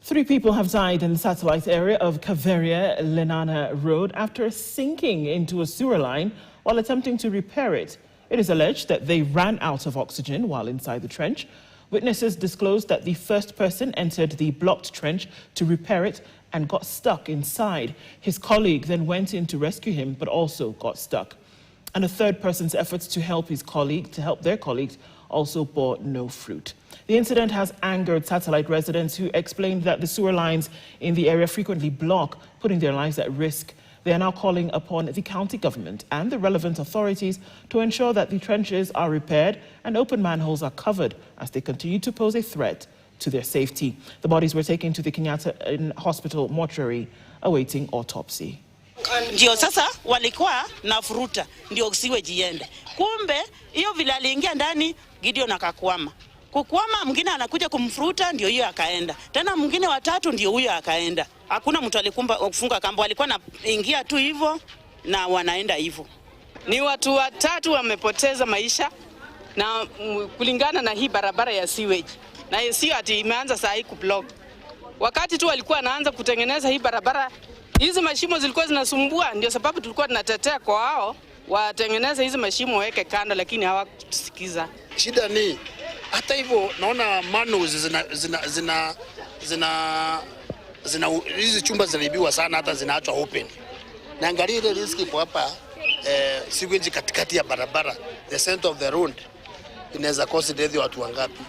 3 people have died in the satellite area of Kaveria-Lenana Road after sinking into a sewer line while attempting to repair it. It is alleged that they ran out of oxygen while inside the trench. Witnesses disclosed that the first person entered the blocked trench to repair it and got stuck inside. His colleague then went in to rescue him but also got stuck. And a third person's efforts to help their colleagues also bore no fruit. The incident has angered satellite residents who explained that the sewer lines in the area frequently block, putting their lives at risk. They are now calling upon the county government and the relevant authorities to ensure that the trenches are repaired and open manholes are covered as they continue to pose a threat to their safety. The bodies were taken to the Kenyatta Hospital mortuary awaiting autopsy. Ndio sasa walikuwa na furuta ndio siwe jiende. Kumbe hiyo vile aliingia ndani Gideon akakwama. Kukwama mwingine anakuja kumfuruta ndio hiyo akaenda. Tena mwingine watatu ndio huyo akaenda. Hakuna mtu alikumba kufunga kamba, walikuwa naingia tu hivyo na wanaenda hivyo. Ni watu watatu wamepoteza maisha na kulingana na hii barabara ya sewage. Na sio ati imeanza saa hii kublock. Wakati tu walikuwa wanaanza kutengeneza hii barabara, hizi mashimo zilikuwa zinasumbua, ndio sababu tulikuwa tunatetea kwa hao watengeneze hizi mashimo waweke kando, lakini hawakusikiza. Shida ni hata hivyo naona manholes hizi chumba zinaibiwa sana, hata zinaachwa open. Naangalia ile risk ipo hapa, sewage katikati ya barabara, the center of the road, inaweza cause death watu wangapi?